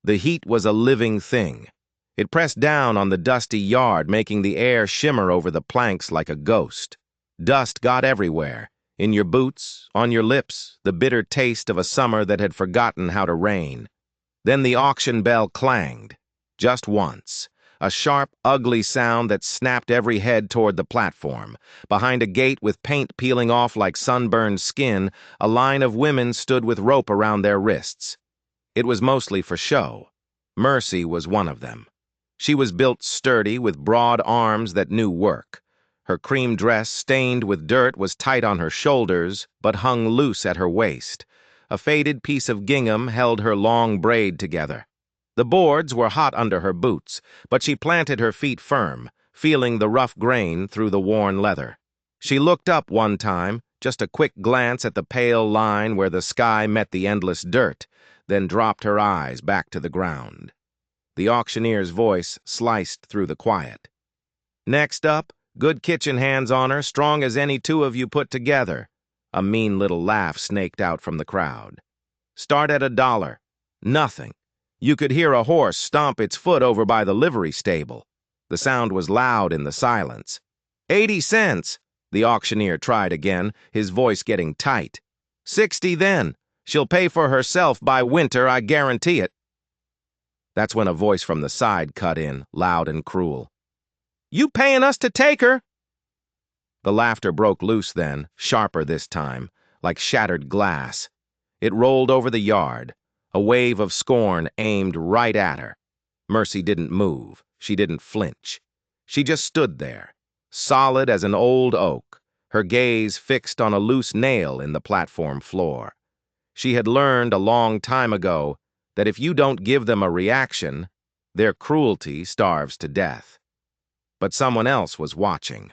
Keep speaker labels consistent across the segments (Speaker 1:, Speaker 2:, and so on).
Speaker 1: The heat was a living thing. It pressed down on the dusty yard, making the air shimmer over the planks like a ghost. Dust got everywhere, in your boots, on your lips, the bitter taste of a summer that had forgotten how to rain. Then the auction bell clanged, just once, a sharp, ugly sound that snapped every head toward the platform. Behind a gate with paint peeling off like sunburned skin, a line of women stood with rope around their wrists. It was mostly for show. Mercy was one of them. She was built sturdy, with broad arms that knew work. Her cream dress, stained with dirt, was tight on her shoulders, but hung loose at her waist. A faded piece of gingham held her long braid together. The boards were hot under her boots, but she planted her feet firm, feeling the rough grain through the worn leather. She looked up one time, just a quick glance at the pale line where the sky met the endless dirt, then dropped her eyes back to the ground. The auctioneer's voice sliced through the quiet. "Next up, good kitchen hands on her, strong as any two of you put together." A mean little laugh snaked out from the crowd. "Start at $1. Nothing. You could hear a horse stomp its foot over by the livery stable." The sound was loud in the silence. 80 cents. The auctioneer tried again, his voice getting tight. 60 then. She'll pay for herself by winter, I guarantee it. That's when a voice from the side cut in, loud and cruel. "You paying us to take her?" The laughter broke loose then, sharper this time, like shattered glass. It rolled over the yard, a wave of scorn aimed right at her. Mercy didn't move. She didn't flinch. She just stood there, solid as an old oak, her gaze fixed on a loose nail in the platform floor. She had learned a long time ago that if you don't give them a reaction, their cruelty starves to death. But someone else was watching.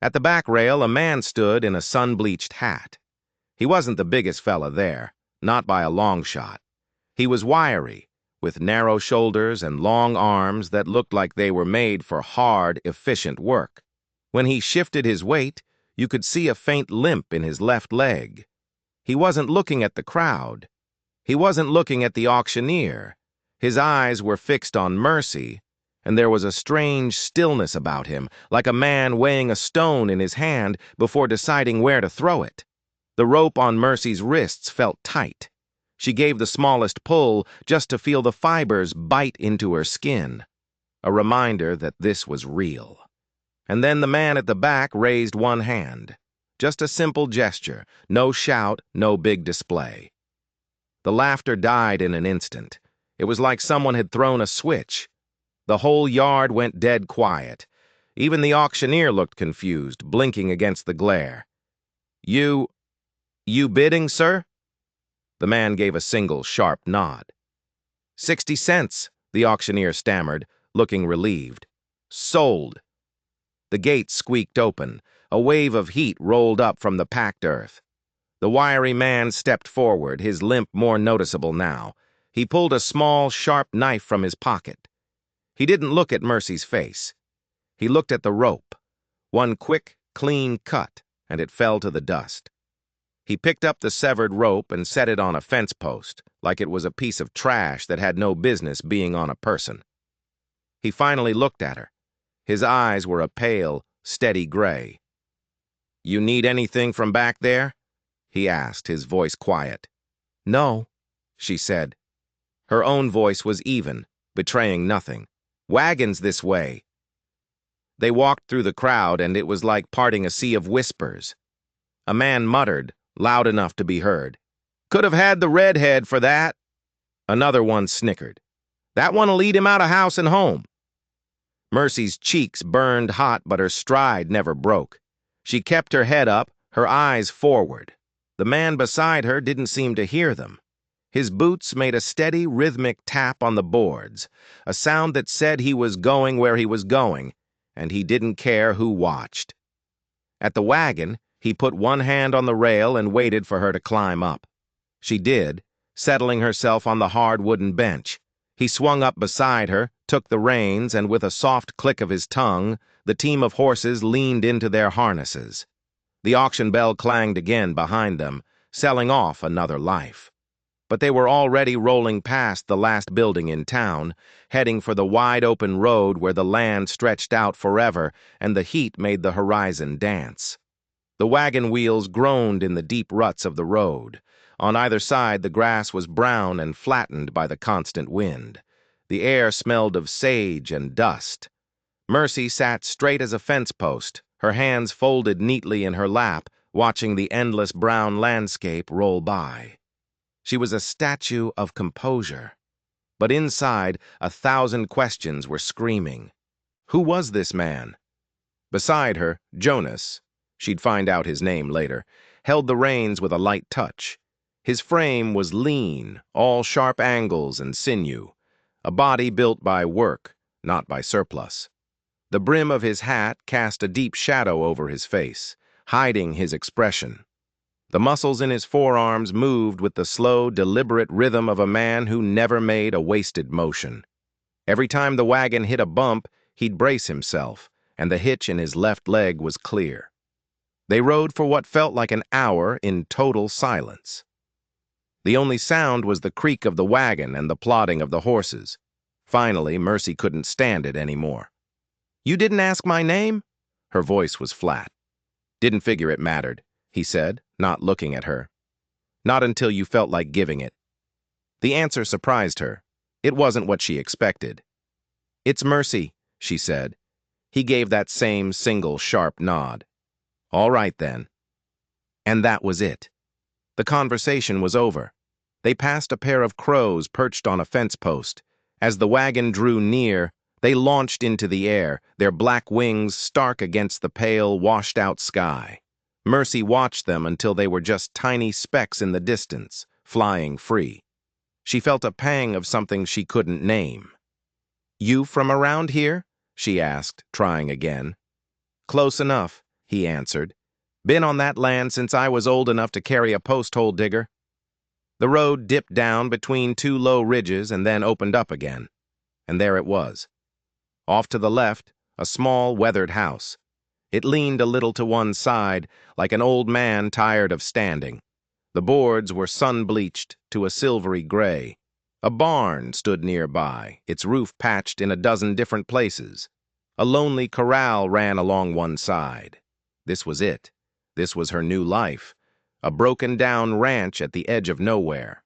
Speaker 1: At the back rail, a man stood in a sun-bleached hat. He wasn't the biggest fella there, not by a long shot. He was wiry, with narrow shoulders and long arms that looked like they were made for hard, efficient work. When he shifted his weight, you could see a faint limp in his left leg. He wasn't looking at the crowd. He wasn't looking at the auctioneer. His eyes were fixed on Mercy, and there was a strange stillness about him, like a man weighing a stone in his hand before deciding where to throw it. The rope on Mercy's wrists felt tight. She gave the smallest pull just to feel the fibers bite into her skin, a reminder that this was real. And then the man at the back raised one hand. Just a simple gesture, no shout, no big display. The laughter died in an instant. It was like someone had thrown a switch. The whole yard went dead quiet. Even the auctioneer looked confused, blinking against the glare. You bidding, sir?" The man gave a single sharp nod. 60 cents, the auctioneer stammered, looking relieved. "Sold." The gate squeaked open. A wave of heat rolled up from the packed earth. The wiry man stepped forward, his limp more noticeable now. He pulled a small, sharp knife from his pocket. He didn't look at Mercy's face. He looked at the rope. One quick, clean cut, and it fell to the dust. He picked up the severed rope and set it on a fence post, like it was a piece of trash that had no business being on a person. He finally looked at her. His eyes were a pale, steady gray. "You need anything from back there?" he asked, his voice quiet. "No," she said. Her own voice was even, betraying nothing. "Wagons this way." They walked through the crowd, and it was like parting a sea of whispers. A man muttered, loud enough to be heard, "Could have had the redhead for that." Another one snickered, "That one'll lead him out of house and home." Mercy's cheeks burned hot, but her stride never broke. She kept her head up, her eyes forward. The man beside her didn't seem to hear them. His boots made a steady, rhythmic tap on the boards, a sound that said he was going where he was going, and he didn't care who watched. At the wagon, he put one hand on the rail and waited for her to climb up. She did, settling herself on the hard wooden bench. He swung up beside her, took the reins, and with a soft click of his tongue, the team of horses leaned into their harnesses. The auction bell clanged again behind them, selling off another life. but they were already rolling past the last building in town, heading for the wide-open road where the land stretched out forever and the heat made the horizon dance. The wagon wheels groaned in the deep ruts of the road. On either side, the grass was brown and flattened by the constant wind. The air smelled of sage and dust. Mercy sat straight as a fence post, her hands folded neatly in her lap, watching the endless brown landscape roll by. She was a statue of composure. But inside, 1,000 questions were screaming. Who was this man? Beside her, Jonas, she'd find out his name later, held the reins with a light touch. His frame was lean, all sharp angles and sinew, a body built by work, not by surplus. The brim of his hat cast a deep shadow over his face, hiding his expression. The muscles in his forearms moved with the slow, deliberate rhythm of a man who never made a wasted motion. Every time the wagon hit a bump, he'd brace himself, and the hitch in his left leg was clear. They rode for what felt like an hour in total silence. The only sound was the creak of the wagon and the plodding of the horses. Finally, Mercy couldn't stand it anymore. "You didn't ask my name?" Her voice was flat. "Didn't figure it mattered," he said, not looking at her. "Not until you felt like giving it." The answer surprised her. It wasn't what she expected. "It's Mercy," she said. He gave that same single sharp nod. "All right, then." And that was it. The conversation was over. They passed a pair of crows perched on a fence post. As the wagon drew near, they launched into the air, their black wings stark against the pale, washed-out sky. Mercy watched them until they were just tiny specks in the distance, flying free. She felt a pang of something she couldn't name. "You from around here?" she asked, trying again. "Close enough," he answered. "Been on that land since I was old enough to carry a post-hole digger." The road dipped down between two low ridges and then opened up again. And there it was. Off to the left, a small, weathered house. It leaned a little to one side, like an old man tired of standing. The boards were sun-bleached to a silvery gray. A barn stood nearby, its roof patched in a dozen different places. A lonely corral ran along one side. This was it. This was her new life. A broken-down ranch at the edge of nowhere.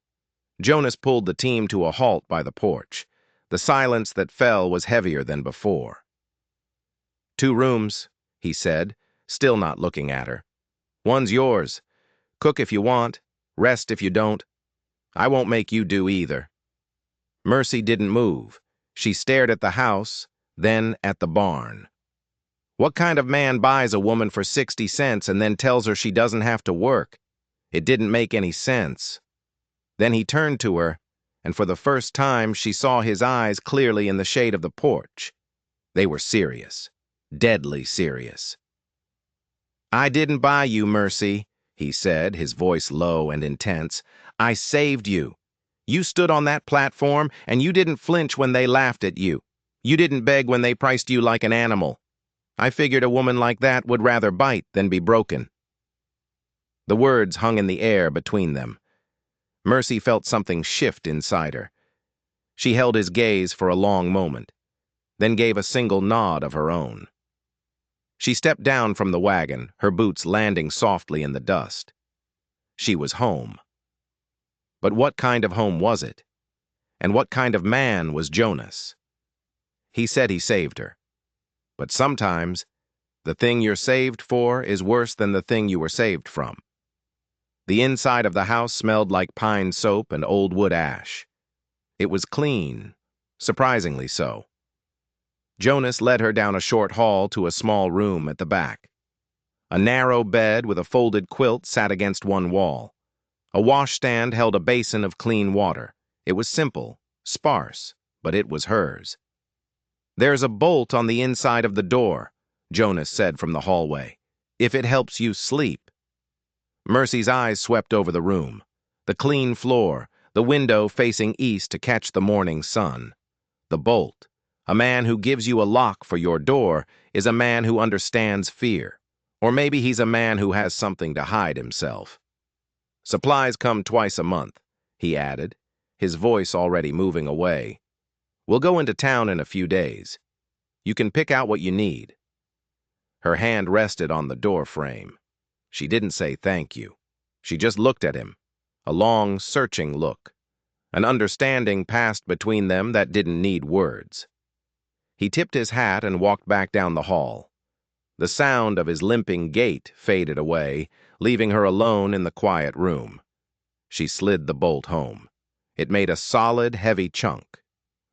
Speaker 1: Jonas pulled the team to a halt by the porch. The silence that fell was heavier than before. "2 rooms," he said, still not looking at her. "One's yours. Cook if you want, rest if you don't. I won't make you do either." Mercy didn't move. She stared at the house, then at the barn. What kind of man buys a woman for 60 cents and then tells her she doesn't have to work? It didn't make any sense. Then he turned to her, and for the first time she saw his eyes clearly in the shade of the porch. They were serious, deadly serious. "I didn't buy you, Mercy," he said, his voice low and intense. "I saved you. You stood on that platform, and you didn't flinch when they laughed at you. You didn't beg when they priced you like an animal. I figured a woman like that would rather bite than be broken." The words hung in the air between them. Mercy felt something shift inside her. She held his gaze for a long moment, then gave a single nod of her own. She stepped down from the wagon, her boots landing softly in the dust. She was home. But what kind of home was it? And what kind of man was Jonas? He said he saved her. But sometimes, the thing you're saved for is worse than the thing you were saved from. The inside of the house smelled like pine soap and old wood ash. It was clean, surprisingly so. Jonas led her down a short hall to a small room at the back. A narrow bed with a folded quilt sat against one wall. A washstand held a basin of clean water. It was simple, sparse, but it was hers. "There's a bolt on the inside of the door," Jonas said from the hallway, "if it helps you sleep." Mercy's eyes swept over the room. The clean floor, the window facing east to catch the morning sun. The bolt. A man who gives you a lock for your door is a man who understands fear. Or maybe he's a man who has something to hide himself. "Supplies come twice a month," he added, his voice already moving away. "We'll go into town in a few days. You can pick out what you need." Her hand rested on the door frame. She didn't say thank you. She just looked at him, a long, searching look. An understanding passed between them that didn't need words. He tipped his hat and walked back down the hall. The sound of his limping gait faded away, leaving her alone in the quiet room. She slid the bolt home. It made a solid, heavy chunk.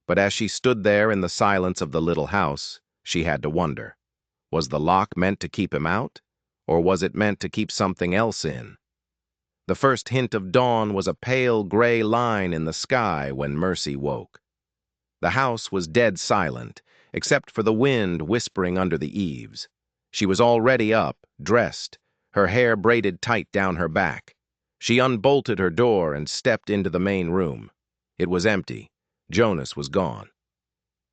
Speaker 1: But as she stood there in the silence of the little house, she had to wonder. Was the lock meant to keep him out, or was it meant to keep something else in? The first hint of dawn was a pale gray line in the sky when Mercy woke. The house was dead silent, except for the wind whispering under the eaves. She was already up, dressed, her hair braided tight down her back. She unbolted her door and stepped into the main room. It was empty. Jonas was gone.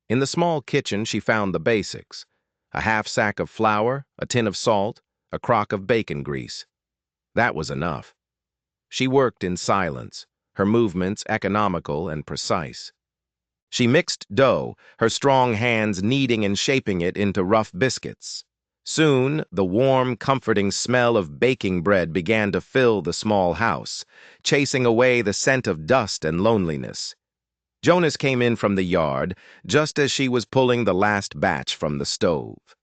Speaker 1: In the small kitchen she found the basics: a half sack of flour, a tin of salt, a crock of bacon grease. That was enough. She worked in silence, her movements economical and precise. She mixed dough, her strong hands kneading and shaping it into rough biscuits. Soon, the warm, comforting smell of baking bread began to fill the small house, chasing away the scent of dust and loneliness. Jonas came in from the yard just as she was pulling the last batch from the stove.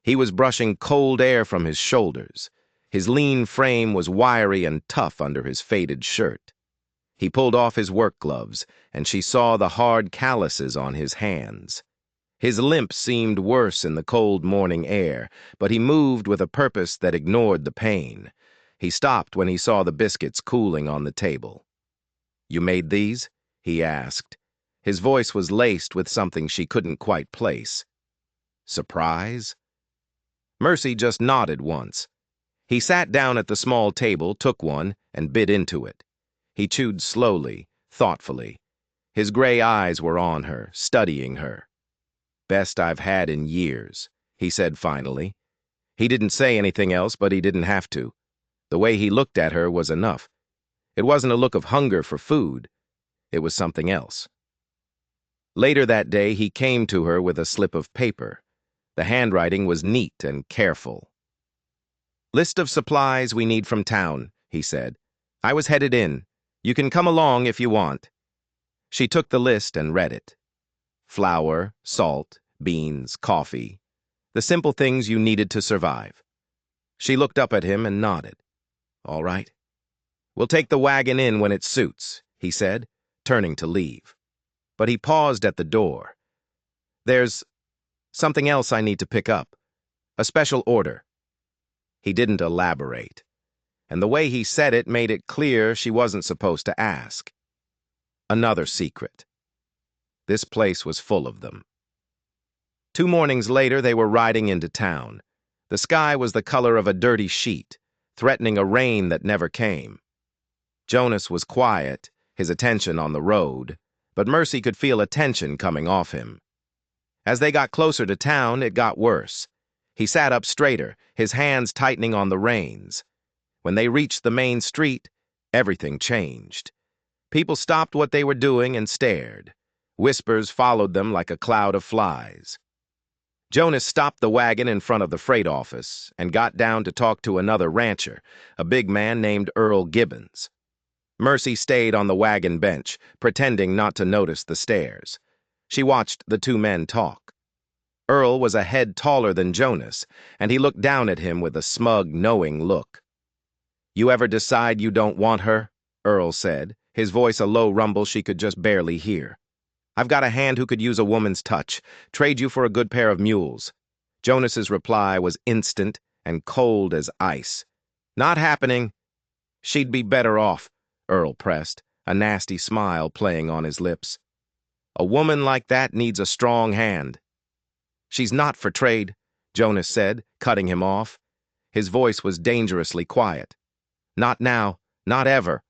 Speaker 1: He was brushing cold air from his shoulders. His lean frame was wiry and tough under his faded shirt. He pulled off his work gloves, and she saw the hard calluses on his hands. His limp seemed worse in the cold morning air, but he moved with a purpose that ignored the pain. He stopped when he saw the biscuits cooling on the table. "You made these?" he asked. His voice was laced with something she couldn't quite place. Surprise? Mercy just nodded once. He sat down at the small table, took one, and bit into it. He chewed slowly, thoughtfully. His gray eyes were on her, studying her. "Best I've had in years," he said finally. He didn't say anything else, but he didn't have to. The way he looked at her was enough. It wasn't a look of hunger for food. It was something else. Later that day, he came to her with a slip of paper. The handwriting was neat and careful. "List of supplies we need from town," he said. "I was headed in. You can come along if you want." She took the list and read it. Flour, salt, beans, coffee. The simple things you needed to survive. She looked up at him and nodded. "All right. We'll take the wagon in when it suits," he said, turning to leave. But he paused at the door. "There's something else I need to pick up. A special order." He didn't elaborate, and the way he said it made it clear she wasn't supposed to ask. Another secret. This place was full of them. 2 mornings later, they were riding into town. The sky was the color of a dirty sheet, threatening a rain that never came. Jonas was quiet, his attention on the road, but Mercy could feel a tension coming off him. As they got closer to town, it got worse. He sat up straighter, his hands tightening on the reins. When they reached the main street, everything changed. People stopped what they were doing and stared. Whispers followed them like a cloud of flies. Jonas stopped the wagon in front of the freight office and got down to talk to another rancher, a big man named Earl Gibbons. Mercy stayed on the wagon bench, pretending not to notice the stares. She watched the 2 men talk. Earl was a head taller than Jonas, and he looked down at him with a smug, knowing look. "You ever decide you don't want her?" Earl said, his voice a low rumble she could just barely hear. "I've got a hand who could use a woman's touch. Trade you for a good pair of mules." Jonas's reply was instant and cold as ice. "Not happening." "She'd be better off," Earl pressed, a nasty smile playing on his lips. "A woman like that needs a strong hand." "She's not for trade," Jonas said, cutting him off. His voice was dangerously quiet. "Not now, not ever."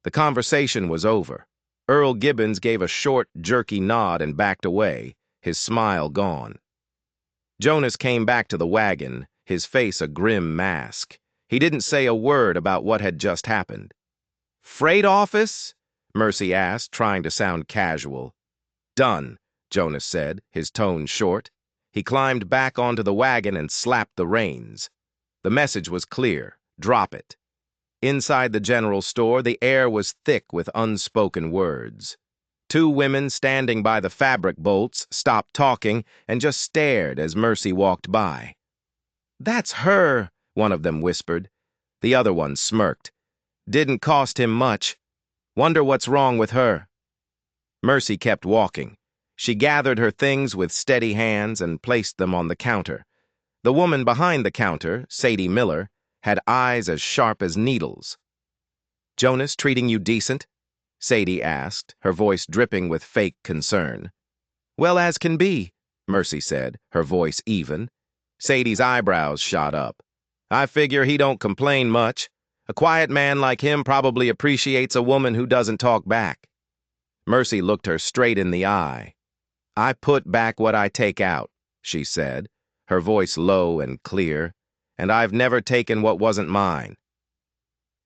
Speaker 1: The conversation was over. Earl Gibbons gave a short, jerky nod and backed away, his smile gone. Jonas came back to the wagon, his face a grim mask. He didn't say a word about what had just happened. Freight office? Mercy asked, trying to sound casual. Done, Jonas said, his tone short. He climbed back onto the wagon and slapped the reins. The message was clear. Drop it. Inside the general store, the air was thick with unspoken words. Two women standing by the fabric bolts stopped talking and just stared as Mercy walked by. "That's her," one of them whispered. The other one smirked. "Didn't cost him much. Wonder what's wrong with her." Mercy kept walking. She gathered her things with steady hands and placed them on the counter. The woman behind the counter, Sadie Miller, had eyes as sharp as needles. "Jonas treating you decent?" Sadie asked, her voice dripping with fake concern. "Well, as can be," Mercy said, her voice even. Sadie's eyebrows shot up. "I figure he don't complain much. A quiet man like him probably appreciates a woman who doesn't talk back." Mercy looked her straight in the eye. "I put back what I take out," she said, her voice low and clear, "and I've never taken what wasn't mine."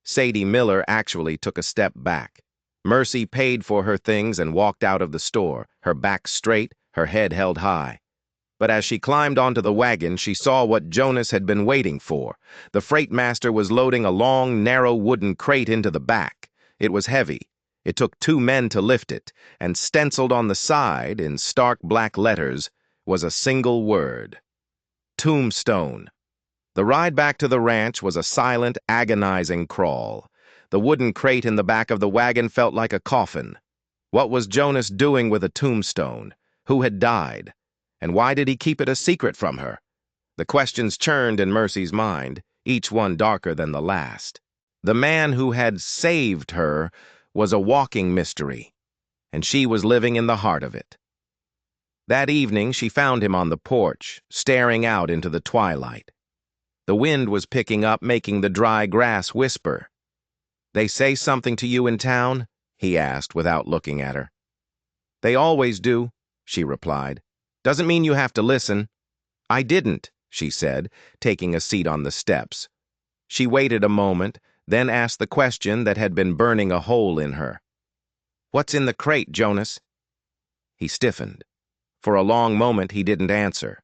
Speaker 1: Sadie Miller actually took a step back. Mercy paid for her things and walked out of the store, her back straight, her head held high. But as she climbed onto the wagon, she saw what Jonas had been waiting for. The freight master was loading a long, narrow wooden crate into the back. It was heavy. It took 2 men to lift it, and stenciled on the side, in stark black letters, was a single word: Tombstone. The ride back to the ranch was a silent, agonizing crawl. The wooden crate in the back of the wagon felt like a coffin. What was Jonas doing with a tombstone? Who had died? And why did he keep it a secret from her? The questions churned in Mercy's mind, each one darker than the last. The man who had saved her was a walking mystery, and she was living in the heart of it. That evening, she found him on the porch, staring out into the twilight. The wind was picking up, making the dry grass whisper. "They say something to you in town?" he asked without looking at her. "They always do," she replied. "Doesn't mean you have to listen." "I didn't," she said, taking a seat on the steps. She waited a moment, then asked the question that had been burning a hole in her. "What's in the crate, Jonas?" He stiffened. For a long moment he didn't answer.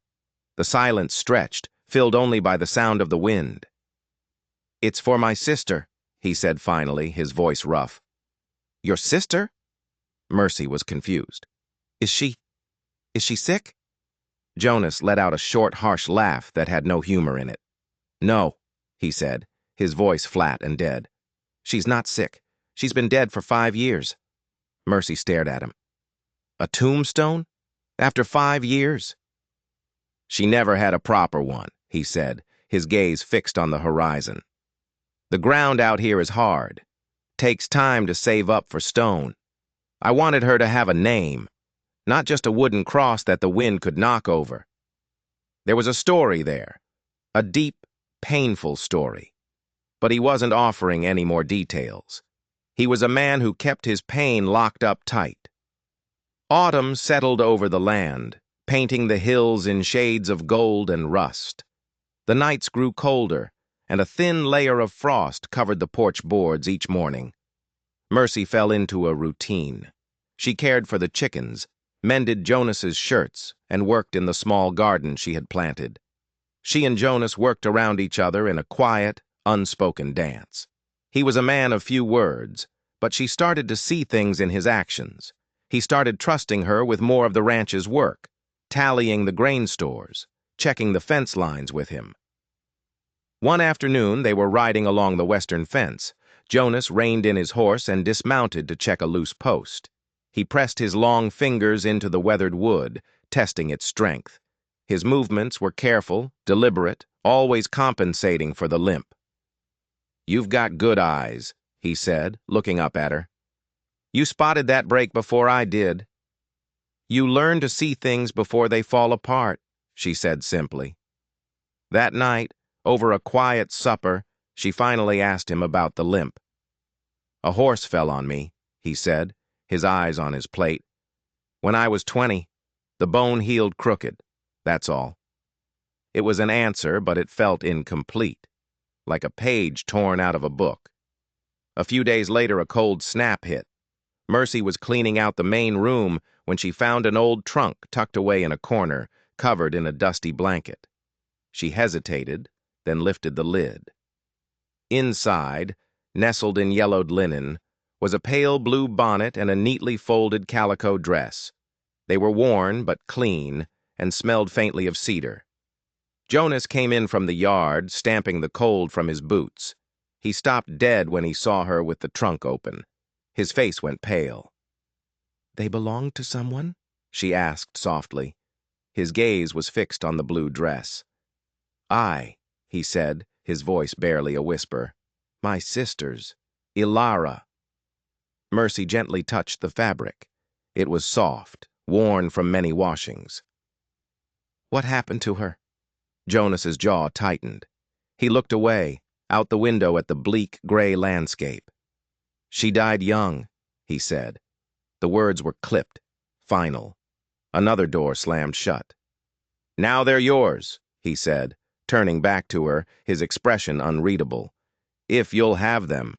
Speaker 1: The silence stretched, filled only by the sound of the wind. "It's for my sister," he said finally, his voice rough. "Your sister?" Mercy was confused. Is she sick?" Jonas let out a short, harsh laugh that had no humor in it. "No," he said, his voice flat and dead. "She's not sick. She's been dead for 5 years." Mercy stared at him. "A tombstone? After 5 years?" "She never had a proper one," he said, his gaze fixed on the horizon. "The ground out here is hard. Takes time to save up for stone. I wanted her to have a name, not just a wooden cross that the wind could knock over. There was a story there, a deep, painful story. But he wasn't offering any more details. He was a man who kept his pain locked up tight. Autumn settled over the land, painting the hills in shades of gold and rust. The nights grew colder, and a thin layer of frost covered the porch boards each morning. Mercy fell into a routine. She cared for the chickens, mended Jonas's shirts, and worked in the small garden she had planted. She and Jonas worked around each other in a quiet, unspoken dance. He was a man of few words, but she started to see things in his actions. He started trusting her with more of the ranch's work, tallying the grain stores, checking the fence lines with him. One afternoon, they were riding along the western fence. Jonas reined in his horse and dismounted to check a loose post. He pressed his long fingers into the weathered wood, testing its strength. His movements were careful, deliberate, always compensating for the limp. "You've got good eyes," he said, looking up at her. "You spotted that break before I did." "You learn to see things before they fall apart," she said simply. That night, over a quiet supper, she finally asked him about the limp. "A horse fell on me," he said, his eyes on his plate. "When I was 20, the bone healed crooked, that's all." It was an answer, but it felt incomplete, like a page torn out of a book. A few days later, a cold snap hit. Mercy was cleaning out the main room when she found an old trunk tucked away in a corner, covered in a dusty blanket. She hesitated, then lifted the lid. Inside, nestled in yellowed linen, was a pale blue bonnet and a neatly folded calico dress. They were worn but clean and smelled faintly of cedar. Jonas came in from the yard, stamping the cold from his boots. He stopped dead when he saw her with the trunk open. His face went pale. "They belong to someone?" she asked softly. His gaze was fixed on the blue dress. "I," he said, his voice barely a whisper. "My sisters. Ilara." Mercy gently touched the fabric. It was soft, worn from many washings. "What happened to her?" Jonas's jaw tightened. He looked away, out the window at the bleak, gray landscape. "She died young," he said. The words were clipped, final. Another door slammed shut. "Now they're yours," he said, turning back to her, his expression unreadable. "If you'll have them."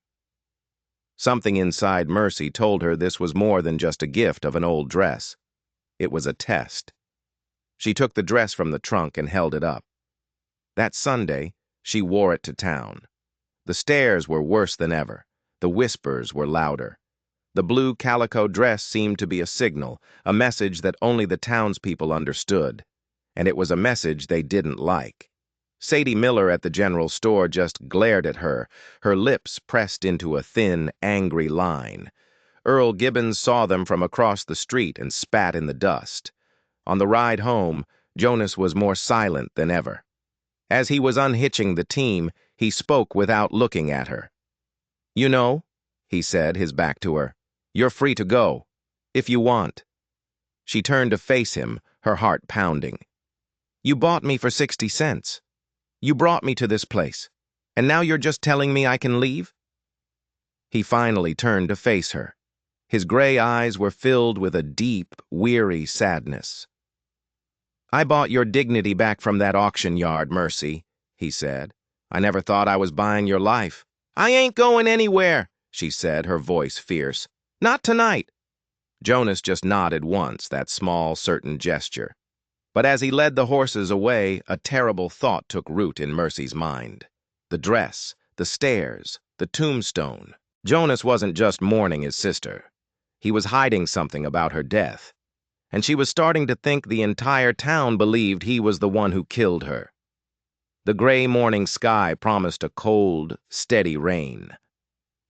Speaker 1: Something inside Mercy told her this was more than just a gift of an old dress. It was a test. She took the dress from the trunk and held it up. That Sunday, she wore it to town. The stares were worse than ever. The whispers were louder. The blue calico dress seemed to be a signal, a message that only the townspeople understood. And it was a message they didn't like. Sadie Miller at the general store just glared at her, her lips pressed into a thin, angry line. Earl Gibbons saw them from across the street and spat in the dust. On the ride home, Jonas was more silent than ever. As he was unhitching the team, he spoke without looking at her. "You know," he said, his back to her, "you're free to go, if you want." She turned to face him, her heart pounding. "You bought me for 60 cents. You brought me to this place, and now you're just telling me I can leave?" He finally turned to face her. His gray eyes were filled with a deep, weary sadness. "I bought your dignity back from that auction yard, Mercy," he said. "I never thought I was buying your life." "I ain't going anywhere," she said, her voice fierce. "Not tonight." Jonas just nodded once, that small, certain gesture. But as he led the horses away, a terrible thought took root in Mercy's mind. The dress, the stairs, the tombstone. Jonas wasn't just mourning his sister. He was hiding something about her death. And she was starting to think the entire town believed he was the one who killed her. The gray morning sky promised a cold, steady rain.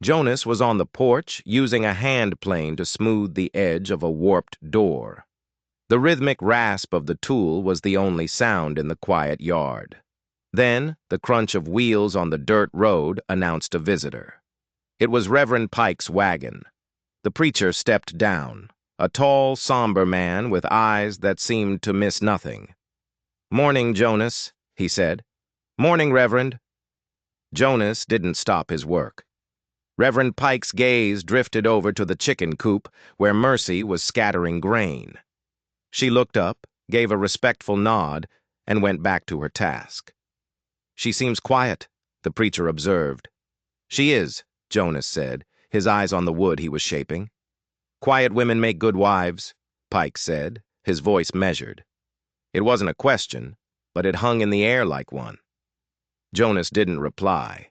Speaker 1: Jonas was on the porch, using a hand plane to smooth the edge of a warped door. The rhythmic rasp of the tool was the only sound in the quiet yard. Then, the crunch of wheels on the dirt road announced a visitor. It was Reverend Pike's wagon. The preacher stepped down, a tall, somber man with eyes that seemed to miss nothing. "Morning, Jonas," he said. "Morning, Reverend." Jonas didn't stop his work. Reverend Pike's gaze drifted over to the chicken coop where Mercy was scattering grain. She looked up, gave a respectful nod, and went back to her task. "She seems quiet," the preacher observed. "She is," Jonas said, his eyes on the wood he was shaping. "Quiet women make good wives," Pike said, his voice measured. It wasn't a question, but it hung in the air like one. Jonas didn't reply.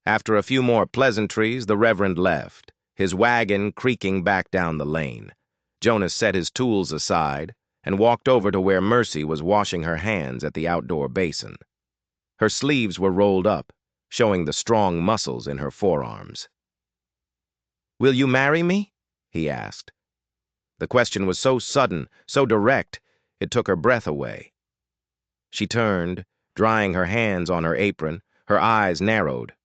Speaker 1: After a few more pleasantries, the Reverend left, his wagon creaking back down the lane. Jonas set his tools aside and walked over to where Mercy was washing her hands at the outdoor basin. Her sleeves were rolled up, showing the strong muscles in her forearms. "Will you marry me?" he asked. The question was so sudden, so direct, it took her breath away. She turned, drying her hands on her apron, her eyes narrowed.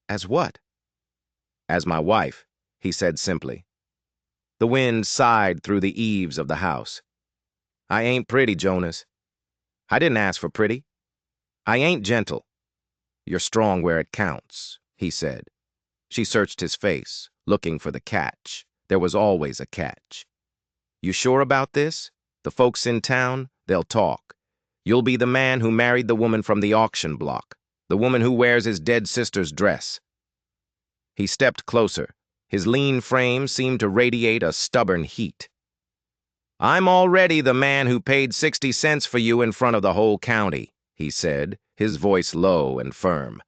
Speaker 1: "As what?" "As my wife," he said simply. The wind sighed through the eaves of the house. "I ain't pretty, Jonas. I didn't ask for pretty. I ain't gentle." "You're strong where it counts," he said. She searched his face, looking for the catch. There was always a catch. "You sure about this? The folks in town, they'll talk. You'll be the man who married the woman from the auction block, the woman who wears his dead sister's dress." He stepped closer. His lean frame seemed to radiate a stubborn heat. "I'm already the man who paid 60 cents for you in front of the whole county," he said, his voice low and firm.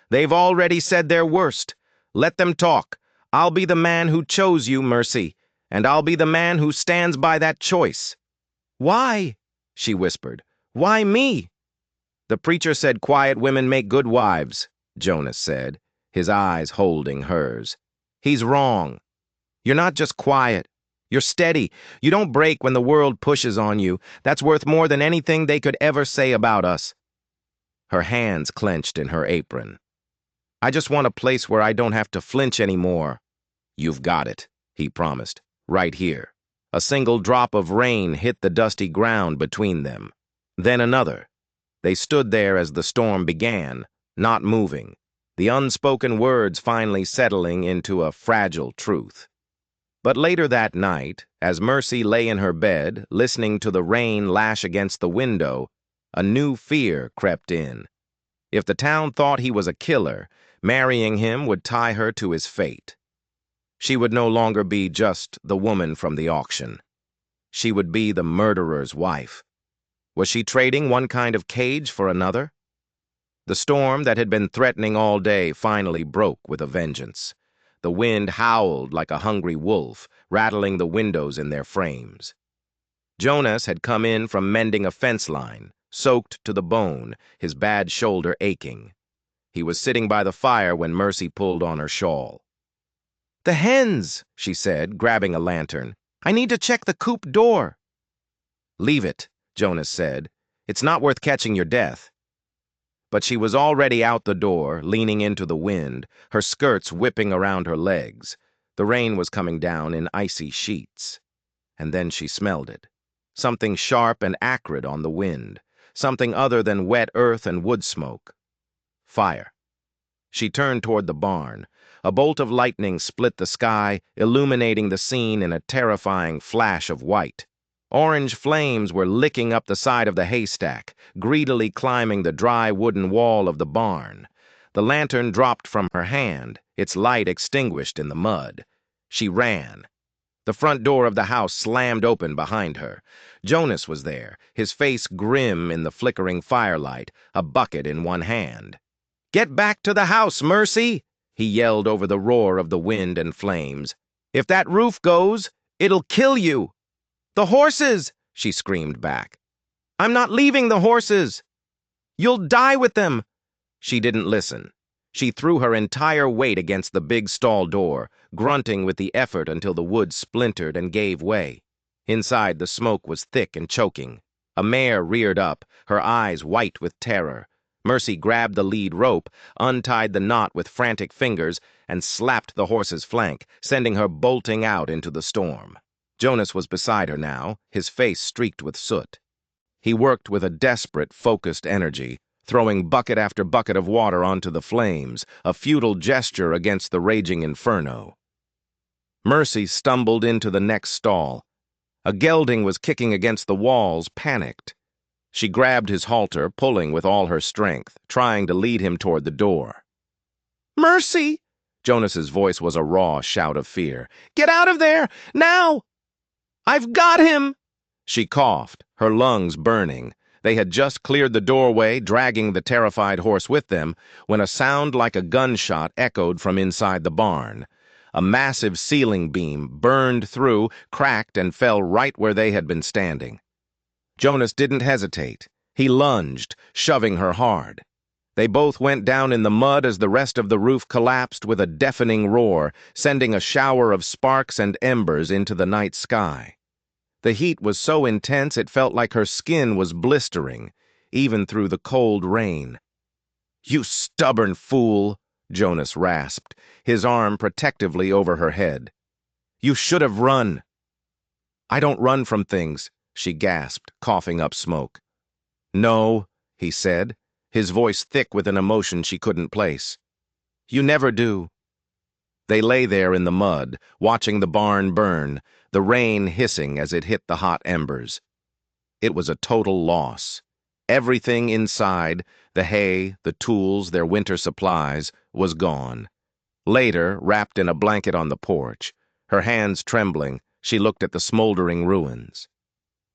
Speaker 1: "They've already said their worst. Let them talk. I'll be the man who chose you, Mercy, and I'll be the man who stands by that choice." "Why?" she whispered. "Why me?" "The preacher said quiet women make good wives," Jonas said, his eyes holding hers. "He's wrong. You're not just quiet. You're steady. You don't break when the world pushes on you. That's worth more than anything they could ever say about us." Her hands clenched in her apron. "I just want a place where I don't have to flinch anymore." "You've got it," he promised. "Right here." A single drop of rain hit the dusty ground between them. Then another. They stood there as the storm began, not moving, the unspoken words finally settling into a fragile truth. But later that night, as Mercy lay in her bed, listening to the rain lash against the window, a new fear crept in. If the town thought he was a killer, marrying him would tie her to his fate. She would no longer be just the woman from the auction. She would be the murderer's wife. Was she trading one kind of cage for another? The storm that had been threatening all day finally broke with a vengeance. The wind howled like a hungry wolf, rattling the windows in their frames. Jonas had come in from mending a fence line, soaked to the bone, his bad shoulder aching. He was sitting by the fire when Mercy pulled on her shawl. "The hens," she said, grabbing a lantern. "I need to check the coop door." "Leave it," Jonas said. "It's not worth catching your death." But she was already out the door, leaning into the wind, her skirts whipping around her legs. The rain was coming down in icy sheets. And then she smelled it. Something sharp and acrid on the wind. Something other than wet earth and wood smoke. Fire. She turned toward the barn. A bolt of lightning split the sky, illuminating the scene in a terrifying flash of white. Orange flames were licking up the side of the haystack, greedily climbing the dry wooden wall of the barn. The lantern dropped from her hand, its light extinguished in the mud. She ran. The front door of the house slammed open behind her. Jonas was there, his face grim in the flickering firelight, a bucket in one hand. "Get back to the house, Mercy!" he yelled over the roar of the wind and flames. "If that roof goes, it'll kill you!" "The horses!" she screamed back. "I'm not leaving the horses!" "You'll die with them!" She didn't listen. She threw her entire weight against the big stall door, grunting with the effort until the wood splintered and gave way. Inside, the smoke was thick and choking. A mare reared up, her eyes white with terror. Mercy grabbed the lead rope, untied the knot with frantic fingers, and slapped the horse's flank, sending her bolting out into the storm. Jonas was beside her now, his face streaked with soot. He worked with a desperate, focused energy, throwing bucket after bucket of water onto the flames, a futile gesture against the raging inferno. Mercy stumbled into the next stall. A gelding was kicking against the walls, panicked. She grabbed his halter, pulling with all her strength, trying to lead him toward the door. "Mercy!" Jonas's voice was a raw shout of fear. "Get out of there! Now! I've got him!" She coughed, her lungs burning. They had just cleared the doorway, dragging the terrified horse with them, when a sound like a gunshot echoed from inside the barn. A massive ceiling beam burned through, cracked, and fell right where they had been standing. Jonas didn't hesitate. He lunged, shoving her hard. They both went down in the mud as the rest of the roof collapsed with a deafening roar, sending a shower of sparks and embers into the night sky. The heat was so intense it felt like her skin was blistering, even through the cold rain. "You stubborn fool," Jonas rasped, his arm protectively over her head. "You should have run." "I don't run from things," she gasped, coughing up smoke. "No," he said, his voice thick with an emotion she couldn't place. "You never do." They lay there in the mud, watching the barn burn, the rain hissing as it hit the hot embers. It was a total loss. Everything inside, the hay, the tools, their winter supplies, was gone. Later, wrapped in a blanket on the porch, her hands trembling, she looked at the smoldering ruins.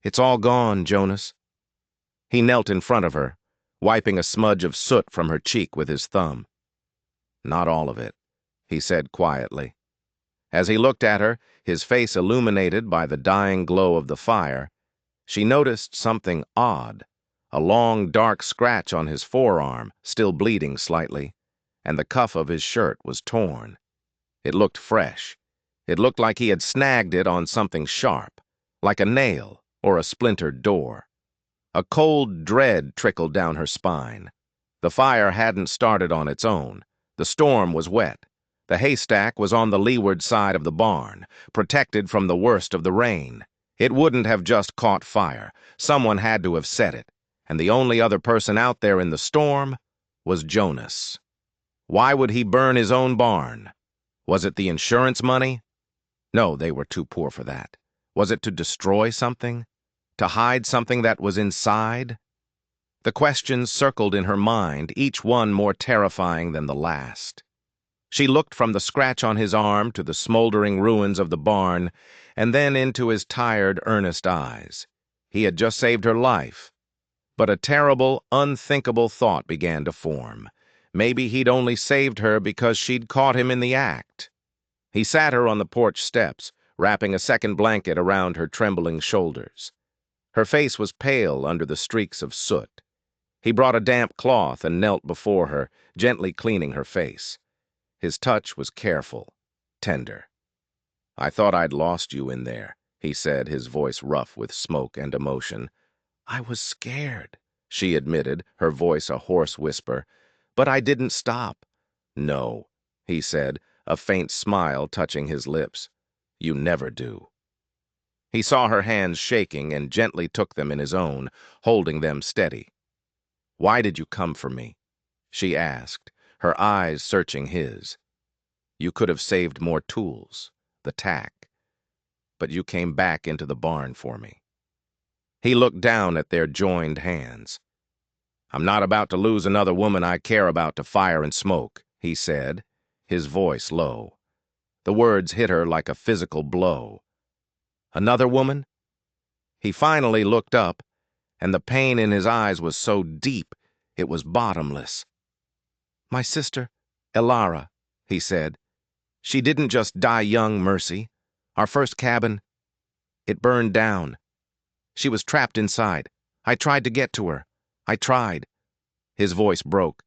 Speaker 1: "It's all gone, Jonas." He knelt in front of her, wiping a smudge of soot from her cheek with his thumb. "Not all of it," he said quietly. As he looked at her, his face illuminated by the dying glow of the fire, she noticed something odd, a long, dark scratch on his forearm, still bleeding slightly, and the cuff of his shirt was torn. It looked fresh. It looked like he had snagged it on something sharp, like a nail or a splintered door. A cold dread trickled down her spine. The fire hadn't started on its own. The storm was wet. The haystack was on the leeward side of the barn, protected from the worst of the rain. It wouldn't have just caught fire. Someone had to have set it, and the only other person out there in the storm was Jonas. Why would he burn his own barn? Was it the insurance money? No, they were too poor for that. Was it to destroy something? To hide something that was inside? The questions circled in her mind, each one more terrifying than the last. She looked from the scratch on his arm to the smoldering ruins of the barn, and then into his tired, earnest eyes. He had just saved her life. But a terrible, unthinkable thought began to form. Maybe he'd only saved her because she'd caught him in the act. He sat her on the porch steps, wrapping a second blanket around her trembling shoulders. Her face was pale under the streaks of soot. He brought a damp cloth and knelt before her, gently cleaning her face. His touch was careful, tender. "I thought I'd lost you in there," he said, his voice rough with smoke and emotion. "I was scared," she admitted, her voice a hoarse whisper. "But I didn't stop." "No," he said, a faint smile touching his lips. "You never do." He saw her hands shaking and gently took them in his own, holding them steady. "Why did you come for me?" she asked, her eyes searching his. "You could have saved more tools, the tack, but you came back into the barn for me." He looked down at their joined hands. "I'm not about to lose another woman I care about to fire and smoke," he said, his voice low. The words hit her like a physical blow. "Another woman?" He finally looked up, and the pain in his eyes was so deep it was bottomless. "My sister, Elara," he said. "She didn't just die young, Mercy. Our first cabin, it burned down. She was trapped inside. I tried to get to her. I tried." His voice broke.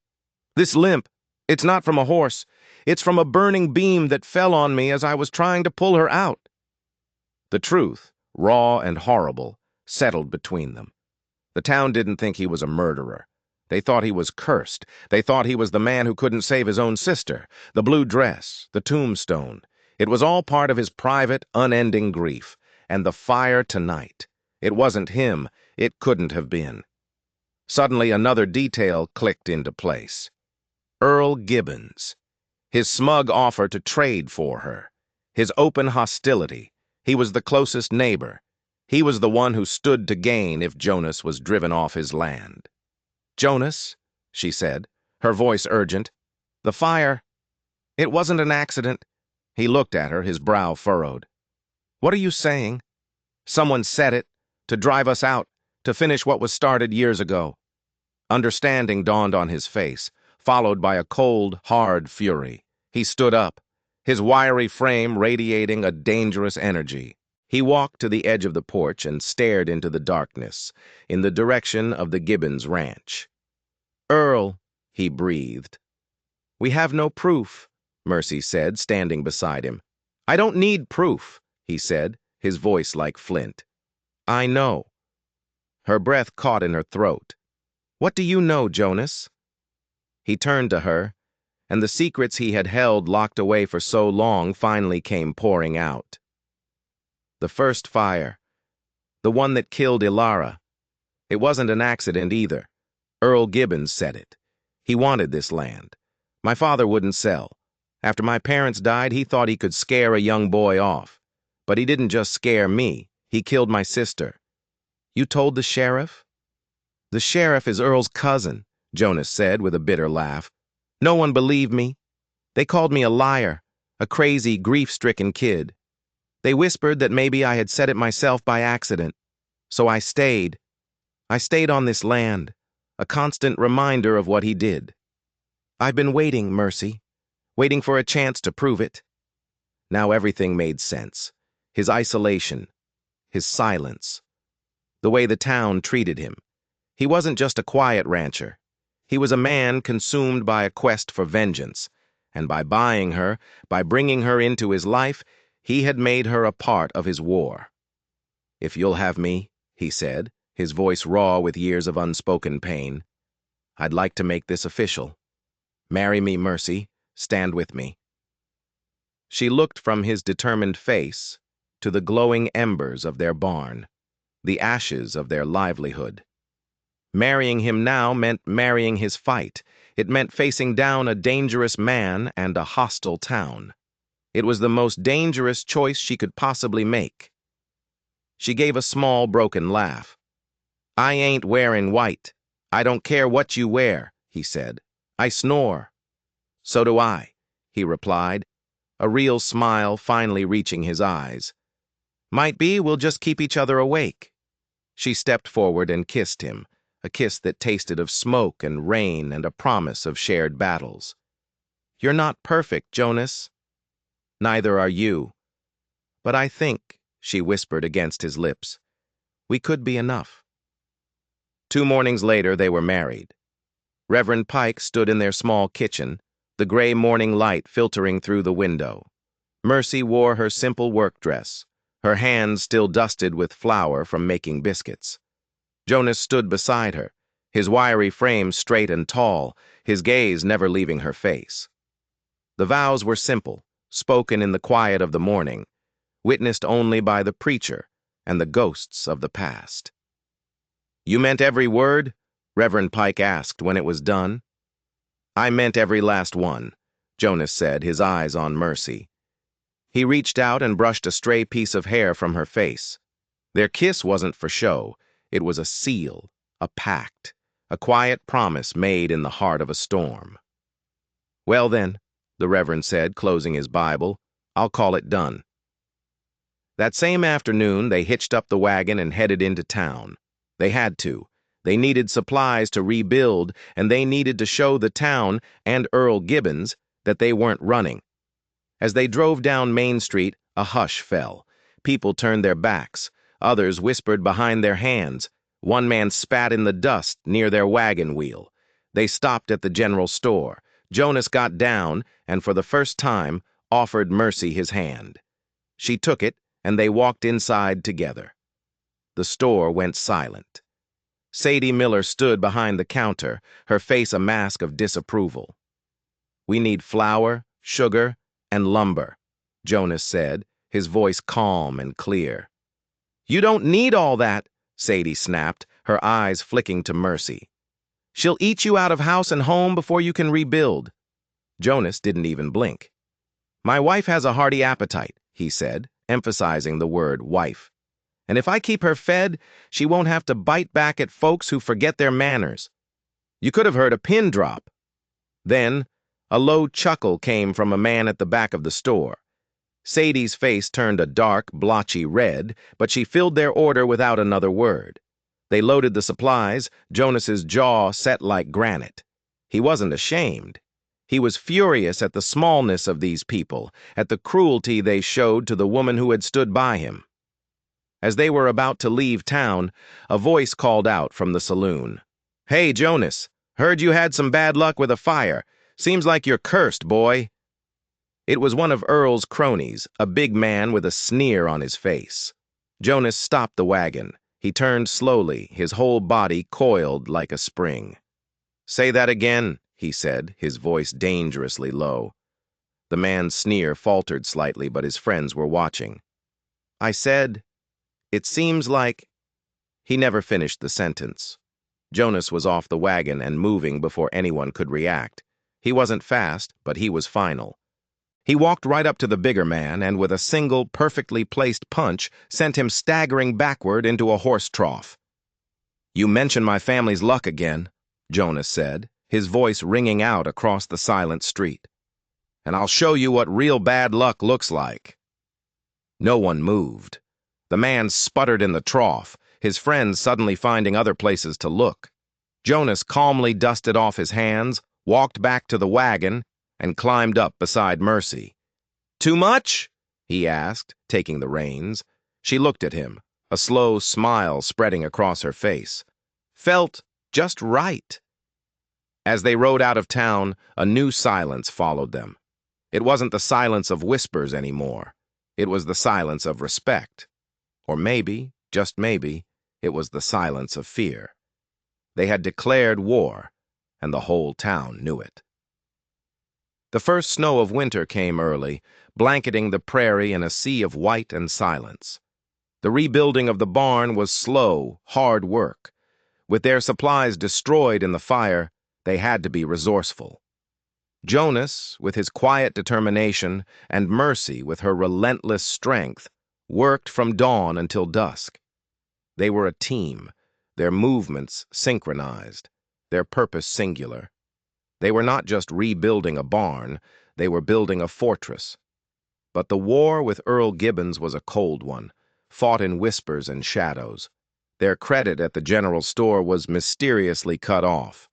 Speaker 1: "This limp, it's not from a horse. It's from a burning beam that fell on me as I was trying to pull her out." The truth, raw and horrible, settled between them. The town didn't think he was a murderer. They thought he was cursed. They thought he was the man who couldn't save his own sister. The blue dress, the tombstone. It was all part of his private, unending grief. And the fire tonight. It wasn't him. It couldn't have been. Suddenly another detail clicked into place. Earl Gibbons. His smug offer to trade for her. His open hostility. He was the closest neighbor. He was the one who stood to gain if Jonas was driven off his land. "Jonas," she said, her voice urgent, "the fire, it wasn't an accident." He looked at her, his brow furrowed. "What are you saying?" "Someone set it, to drive us out, to finish what was started years ago." Understanding dawned on his face, followed by a cold, hard fury. He stood up, his wiry frame radiating a dangerous energy. He walked to the edge of the porch and stared into the darkness, in the direction of the Gibbons ranch. "Earl," he breathed. "We have no proof," Mercy said, standing beside him. "I don't need proof," he said, his voice like flint. "I know." Her breath caught in her throat. "What do you know, Jonas?" He turned to her, and the secrets he had held locked away for so long finally came pouring out. "The first fire. The one that killed Elara. It wasn't an accident either. Earl Gibbons said it. He wanted this land. My father wouldn't sell. After my parents died, he thought he could scare a young boy off. But he didn't just scare me. He killed my sister." "You told the sheriff?" "The sheriff is Earl's cousin," Jonas said with a bitter laugh. "No one believed me. They called me a liar, a crazy, grief-stricken kid. They whispered that maybe I had said it myself by accident. So I stayed. I stayed on this land, a constant reminder of what he did. I've been waiting, Mercy, waiting for a chance to prove it. Now everything made sense. His isolation, his silence, the way the town treated him. He wasn't just a quiet rancher. He was a man consumed by a quest for vengeance, and by buying her, by bringing her into his life, he had made her a part of his war. "If you'll have me," he said, his voice raw with years of unspoken pain, "I'd like to make this official. Marry me, Mercy. Stand with me." She looked from his determined face to the glowing embers of their barn, the ashes of their livelihood. Marrying him now meant marrying his fight. It meant facing down a dangerous man and a hostile town. It was the most dangerous choice she could possibly make. She gave a small, broken laugh. "I ain't wearing white. I don't care what you wear," he said. "I snore." "So do I," he replied, a real smile finally reaching his eyes. "Might be we'll just keep each other awake." She stepped forward and kissed him, a kiss that tasted of smoke and rain and a promise of shared battles. "You're not perfect, Jonas. Neither are you. But I think," she whispered against his lips, "we could be enough." 2 mornings later, they were married. Reverend Pike stood in their small kitchen, the gray morning light filtering through the window. Mercy wore her simple work dress, her hands still dusted with flour from making biscuits. Jonas stood beside her, his wiry frame straight and tall, his gaze never leaving her face. The vows were simple, spoken in the quiet of the morning, witnessed only by the preacher and the ghosts of the past. "You meant every word?" Reverend Pike asked when it was done. "I meant every last one," Jonas said, his eyes on Mercy. He reached out and brushed a stray piece of hair from her face. Their kiss wasn't for show. It was a seal, a pact, a quiet promise made in the heart of a storm. "Well then," the Reverend said, closing his Bible, "I'll call it done." That same afternoon, they hitched up the wagon and headed into town. They had to. They needed supplies to rebuild, and they needed to show the town and Earl Gibbons that they weren't running. As they drove down Main Street, a hush fell. People turned their backs. Others whispered behind their hands. One man spat in the dust near their wagon wheel. They stopped at the general store. Jonas got down and, for the first time, offered Mercy his hand. She took it, and they walked inside together. The store went silent. Sadie Miller stood behind the counter, her face a mask of disapproval. "We need flour, sugar, and lumber," Jonas said, his voice calm and clear. "You don't need all that," Sadie snapped, her eyes flicking to Mercy. "She'll eat you out of house and home before you can rebuild." Jonas didn't even blink. "My wife has a hearty appetite," he said, emphasizing the word wife. "And if I keep her fed, she won't have to bite back at folks who forget their manners." You could have heard a pin drop. Then, a low chuckle came from a man at the back of the store. Sadie's face turned a dark, blotchy red, but she filled their order without another word. They loaded the supplies, Jonas's jaw set like granite. He wasn't ashamed. He was furious at the smallness of these people, at the cruelty they showed to the woman who had stood by him. As they were about to leave town, a voice called out from the saloon. "Hey, Jonas, heard you had some bad luck with a fire. Seems like you're cursed, boy." It was one of Earl's cronies, a big man with a sneer on his face. Jonas stopped the wagon. He turned slowly, his whole body coiled like a spring. "Say that again," he said, his voice dangerously low. The man's sneer faltered slightly, but his friends were watching. "I said, it seems like—" He never finished the sentence. Jonas was off the wagon and moving before anyone could react. He wasn't fast, but he was final. He walked right up to the bigger man and, with a single, perfectly placed punch, sent him staggering backward into a horse trough. "You mention my family's luck again," Jonas said, his voice ringing out across the silent street. and I'll show you what real bad luck looks like." No one moved. The man sputtered in the trough, his friends suddenly finding other places to look. Jonas calmly dusted off his hands, walked back to the wagon, and climbed up beside Mercy. "Too much?" he asked, taking the reins. She looked at him, a slow smile spreading across her face. "Felt just right." As they rode out of town, a new silence followed them. It wasn't the silence of whispers anymore. It was the silence of respect. Or maybe, just maybe, it was the silence of fear. They had declared war, and the whole town knew it. The first snow of winter came early, blanketing the prairie in a sea of white and silence. The rebuilding of the barn was slow, hard work. With their supplies destroyed in the fire, they had to be resourceful. Jonas, with his quiet determination, and Mercy, with her relentless strength, worked from dawn until dusk. They were a team, their movements synchronized, their purpose singular. They were not just rebuilding a barn, they were building a fortress. But the war with Earl Gibbons was a cold one, fought in whispers and shadows. Their credit at the general store was mysteriously cut off.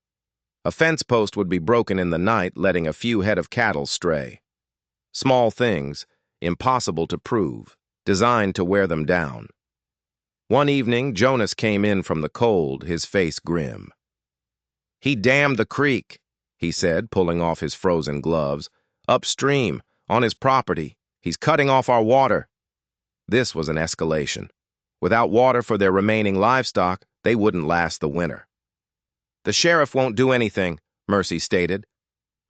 Speaker 1: A fence post would be broken in the night, letting a few head of cattle stray. Small things, impossible to prove, designed to wear them down. One evening, Jonas came in from the cold, his face grim. "He dammed the creek," he said, pulling off his frozen gloves. "Upstream, on his property. He's cutting off our water." This was an escalation. Without water for their remaining livestock, they wouldn't last the winter. "The sheriff won't do anything," Mercy stated.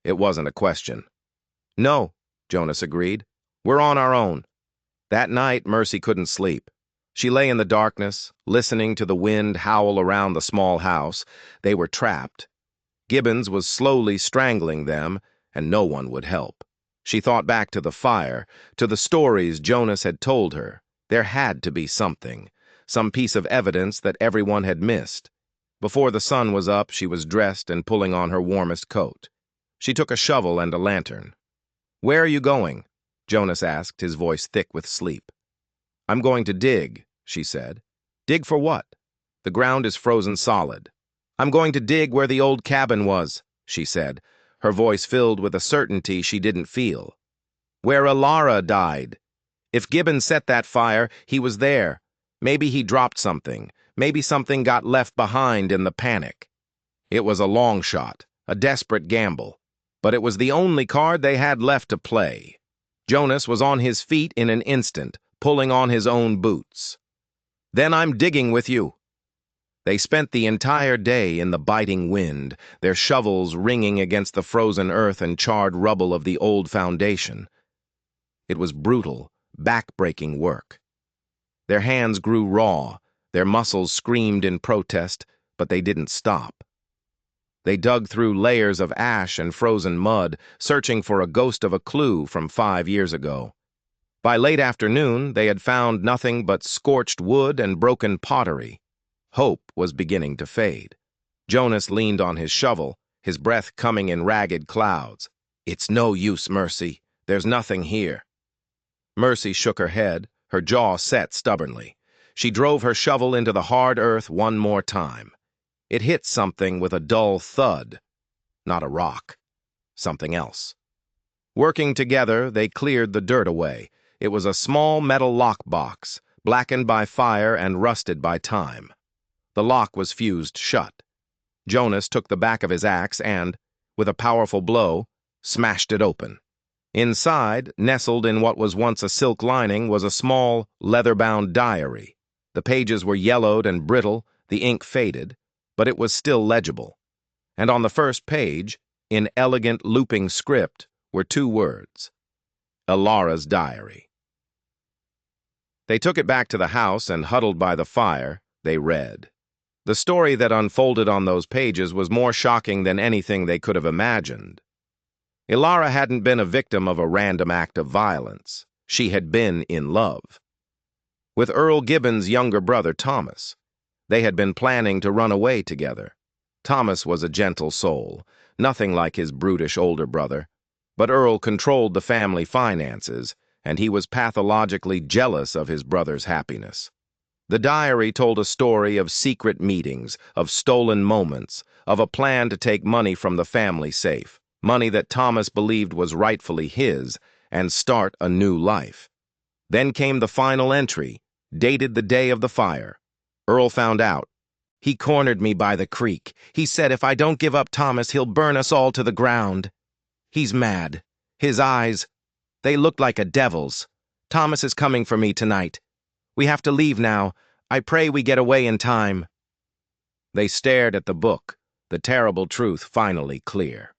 Speaker 1: It wasn't a question. "No," Jonas agreed. "We're on our own." That night, Mercy couldn't sleep. She lay in the darkness, listening to the wind howl around the small house. They were trapped. Gibbons was slowly strangling them, and no one would help. She thought back to the fire, to the stories Jonas had told her. There had to be something, some piece of evidence that everyone had missed. Before the sun was up, she was dressed and pulling on her warmest coat. She took a shovel and a lantern. "Where are you going?" Jonas asked, his voice thick with sleep. "I'm going to dig," she said. "Dig for what?" "The ground is frozen solid." "I'm going to dig where the old cabin was," she said, her voice filled with a certainty she didn't feel. "Where Alara died. If Gibbons set that fire, he was there. Maybe he dropped something. Maybe something got left behind in the panic." It was a long shot, a desperate gamble, but it was the only card they had left to play. Jonas was on his feet in an instant, pulling on his own boots. "Then I'm digging with you." They spent the entire day in the biting wind, their shovels ringing against the frozen earth and charred rubble of the old foundation. It was brutal, back-breaking work. Their hands grew raw, their muscles screamed in protest, but they didn't stop. They dug through layers of ash and frozen mud, searching for a ghost of a clue from 5 years ago. By late afternoon, they had found nothing but scorched wood and broken pottery. Hope was beginning to fade. Jonas leaned on his shovel, his breath coming in ragged clouds. "It's no use, Mercy. There's nothing here." Mercy shook her head, her jaw set stubbornly. She drove her shovel into the hard earth one more time. It hit something with a dull thud. Not a rock. Something else. Working together, they cleared the dirt away. It was a small metal lockbox, blackened by fire and rusted by time. The lock was fused shut. Jonas took the back of his axe and, with a powerful blow, smashed it open. Inside, nestled in what was once a silk lining, was a small, leather-bound diary. The pages were yellowed and brittle, the ink faded, but it was still legible. And on the first page, in elegant looping script, were 2 words: Alara's diary. They took it back to the house and, huddled by the fire, they read. The story that unfolded on those pages was more shocking than anything they could have imagined. Alara hadn't been a victim of a random act of violence. She had been in love. With Earl Gibbons' younger brother, Thomas. They had been planning to run away together. Thomas was a gentle soul, nothing like his brutish older brother. But Earl controlled the family finances, and he was pathologically jealous of his brother's happiness. The diary told a story of secret meetings, of stolen moments, of a plan to take money from the family safe, money that Thomas believed was rightfully his, and start a new life. Then came the final entry, dated the day of the fire. Earl found out. "He cornered me by the creek. He said if I don't give up Thomas, he'll burn us all to the ground. He's mad. His eyes, they look like a devil's. Thomas is coming for me tonight. We have to leave now. I pray we get away in time." They stared at the book, the terrible truth finally clear.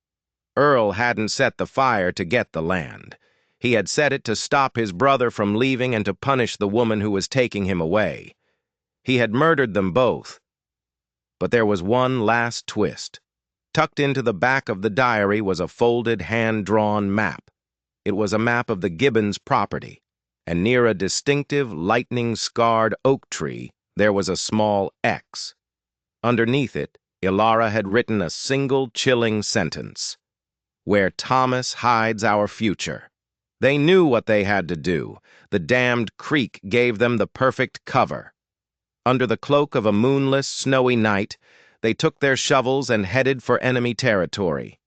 Speaker 1: Earl hadn't set the fire to get the land. He had set it to stop his brother from leaving and to punish the woman who was taking him away. He had murdered them both. But there was one last twist. Tucked into the back of the diary was a folded, hand-drawn map. It was a map of the Gibbons property, and near a distinctive, lightning-scarred oak tree, there was a small X. Underneath it, Ilara had written a single chilling sentence: "Where Thomas hides our future." They knew what they had to do. The damned creek gave them the perfect cover. Under the cloak of a moonless, snowy night, they took their shovels and headed for enemy territory.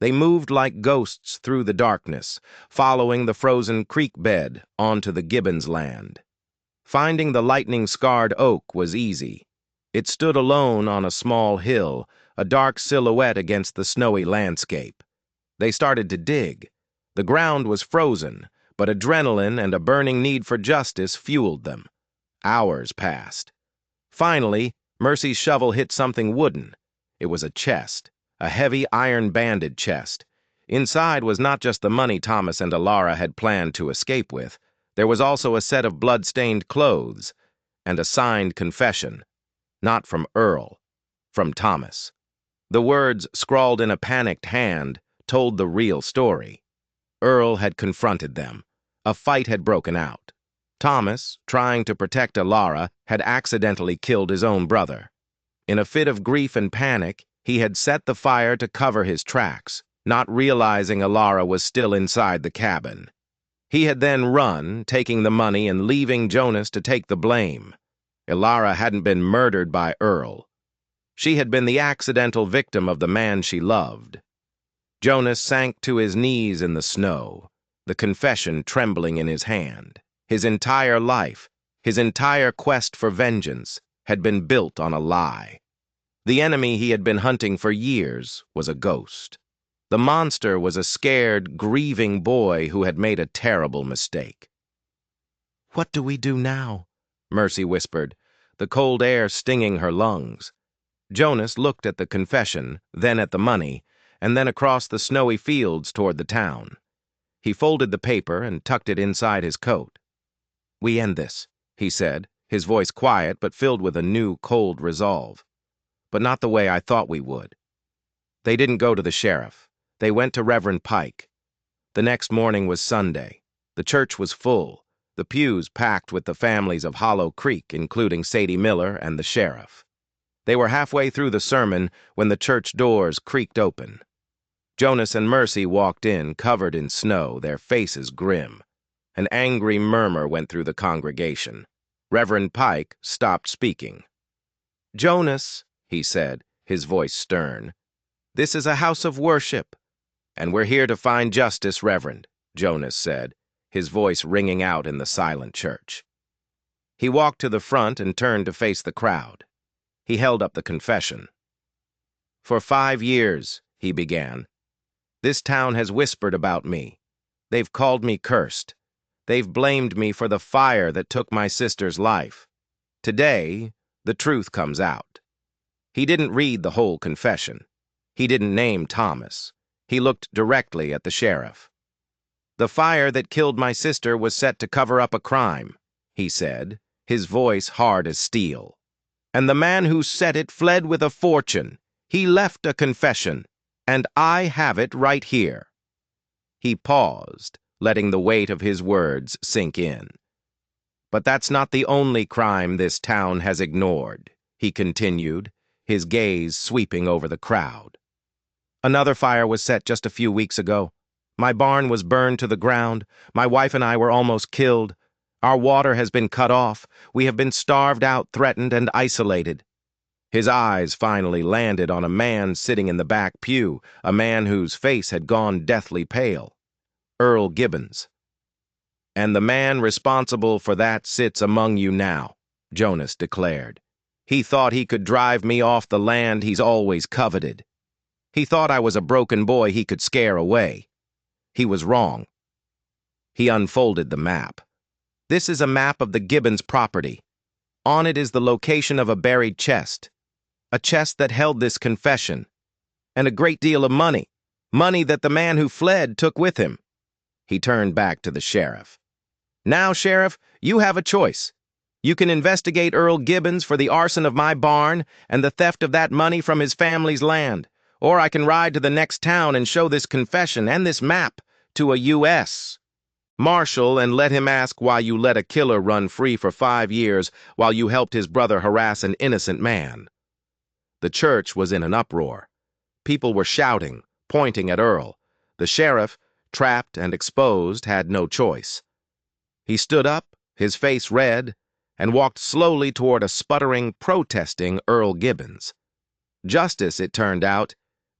Speaker 1: They moved like ghosts through the darkness, following the frozen creek bed onto the Gibbons land. Finding the lightning-scarred oak was easy. It stood alone on a small hill, a dark silhouette against the snowy landscape. They started to dig. The ground was frozen, but adrenaline and a burning need for justice fueled them. Hours passed. Finally, Mercy's shovel hit something wooden. It was a chest, a heavy iron-banded chest. Inside was not just the money Thomas and Ilara had planned to escape with. There was also a set of blood-stained clothes and a signed confession. Not from Earl, from Thomas. The words, scrawled in a panicked hand, told the real story. Earl had confronted them. A fight had broken out. Thomas, trying to protect Ilara, had accidentally killed his own brother. In a fit of grief and panic, he had set the fire to cover his tracks, not realizing Ilara was still inside the cabin. He had then run, taking the money and leaving Jonas to take the blame. Ilara hadn't been murdered by Earl. She had been the accidental victim of the man she loved. Jonas sank to his knees in the snow, the confession trembling in his hand. His entire life, his entire quest for vengeance, had been built on a lie. The enemy he had been hunting for years was a ghost. The monster was a scared, grieving boy who had made a terrible mistake. "What do we do now?" Mercy whispered, the cold air stinging her lungs. Jonas looked at the confession, then at the money, and then across the snowy fields toward the town. He folded the paper and tucked it inside his coat. "We end this," he said, his voice quiet but filled with a new, cold resolve. "But not the way I thought we would." They didn't go to the sheriff. They went to Reverend Pike. The next morning was Sunday. The church was full, the pews packed with the families of Hollow Creek, including Sadie Miller and the sheriff. They were halfway through the sermon when the church doors creaked open. Jonas and Mercy walked in, covered in snow, their faces grim. An angry murmur went through the congregation. Reverend Pike stopped speaking. "Jonas," he said, his voice stern, "this is a house of worship." "And we're here to find justice, Reverend," Jonas said, his voice ringing out in the silent church. He walked to the front and turned to face the crowd. He held up the confession. "For 5 years," he began, "this town has whispered about me. They've called me cursed. They've blamed me for the fire that took my sister's life. Today, the truth comes out." He didn't read the whole confession. He didn't name Thomas. He looked directly at the sheriff. "The fire that killed my sister was set to cover up a crime," he said, his voice hard as steel. "And the man who set it fled with a fortune. He left a confession, and I have it right here." He paused, letting the weight of his words sink in. "But that's not the only crime this town has ignored," he continued, his gaze sweeping over the crowd. "Another fire was set just a few weeks ago. My barn was burned to the ground. My wife and I were almost killed. Our water has been cut off. We have been starved out, threatened, and isolated." His eyes finally landed on a man sitting in the back pew, a man whose face had gone deathly pale. Earl Gibbons. "And the man responsible for that sits among you now," Jonas declared. "He thought he could drive me off the land he's always coveted. He thought I was a broken boy he could scare away. He was wrong." He unfolded the map. "This is a map of the Gibbons property. On it is the location of a buried chest. A chest that held this confession. And a great deal of money. Money that the man who fled took with him." He turned back to the sheriff. "Now, Sheriff, you have a choice. You can investigate Earl Gibbons for the arson of my barn and the theft of that money from his family's land. Or I can ride to the next town and show this confession and this map to a U.S. Marshal and let him ask why you let a killer run free for 5 years while you helped his brother harass an innocent man." The church was in an uproar. People were shouting, pointing at Earl. The sheriff, trapped and exposed, had no choice. He stood up, his face red, and walked slowly toward a sputtering, protesting Earl Gibbons. Justice, it turned out,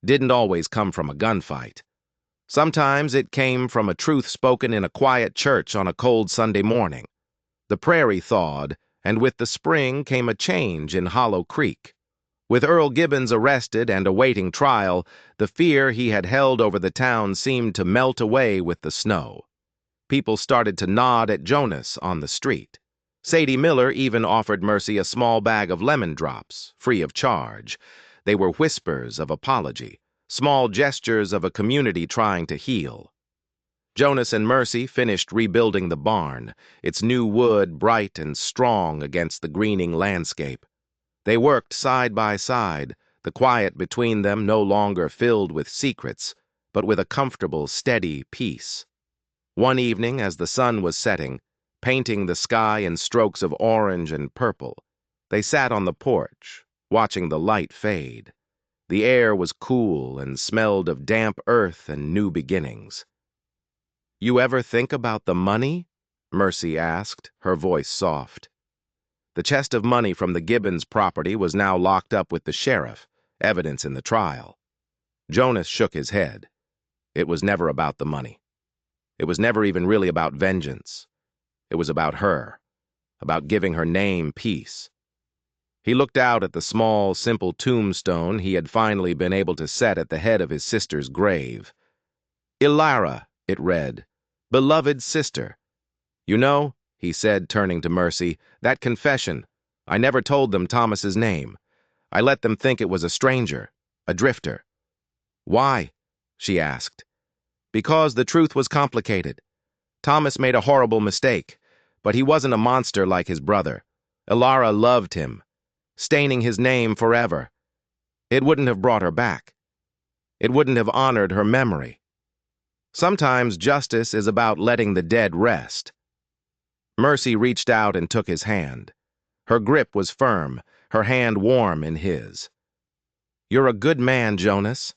Speaker 1: didn't always come from a gunfight. Sometimes it came from a truth spoken in a quiet church on a cold Sunday morning. The prairie thawed, and with the spring came a change in Hollow Creek. With Earl Gibbons arrested and awaiting trial, the fear he had held over the town seemed to melt away with the snow. People started to nod at Jonas on the street. Sadie Miller even offered Mercy a small bag of lemon drops, free of charge. They were whispers of apology, small gestures of a community trying to heal. Jonas and Mercy finished rebuilding the barn, its new wood bright and strong against the greening landscape. They worked side by side, the quiet between them no longer filled with secrets, but with a comfortable, steady peace. One evening, as the sun was setting, painting the sky in strokes of orange and purple, they sat on the porch, watching the light fade. The air was cool and smelled of damp earth and new beginnings. "You ever think about the money?" Mercy asked, her voice soft. The chest of money from the Gibbons property was now locked up with the sheriff, evidence in the trial. Jonas shook his head. It was never about the money. It was never even really about vengeance. It was about her, about giving her name peace. He looked out at the small, simple tombstone he had finally been able to set at the head of his sister's grave. "Elira," it read, "beloved sister. You know," he said, turning to Mercy, "that confession, I never told them Thomas's name. I let them think it was a stranger, a drifter." "Why?" she asked. "Because the truth was complicated. Thomas made a horrible mistake, but he wasn't a monster like his brother. Elira loved him, staining his name forever. It wouldn't have brought her back. It wouldn't have honored her memory. Sometimes justice is about letting the dead rest." Mercy reached out and took his hand. Her grip was firm, her hand warm in his. "You're a good man, Jonas."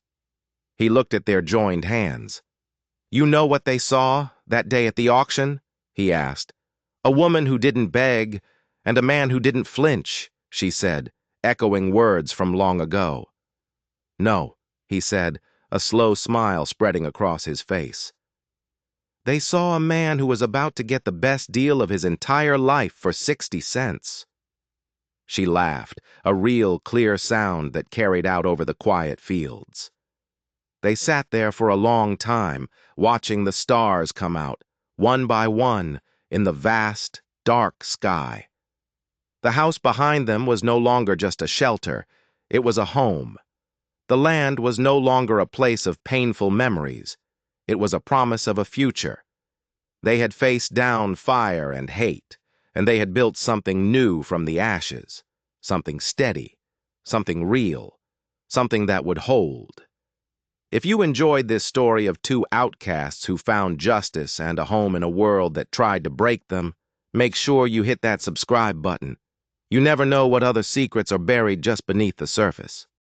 Speaker 1: He looked at their joined hands. "You know what they saw that day at the auction?" he asked. "A woman who didn't beg, and a man who didn't flinch," she said, echoing words from long ago. "No," he said, a slow smile spreading across his face. "They saw a man who was about to get the best deal of his entire life for 60 cents. She laughed, a real clear sound that carried out over the quiet fields. They sat there for a long time, watching the stars come out, one by one, in the vast, dark sky. The house behind them was no longer just a shelter, it was a home. The land was no longer a place of painful memories. It was a promise of a future. They had faced down fire and hate, and they had built something new from the ashes, something steady, something real, something that would hold. If you enjoyed this story of two outcasts who found justice and a home in a world that tried to break them, make sure you hit that subscribe button. You never know what other secrets are buried just beneath the surface.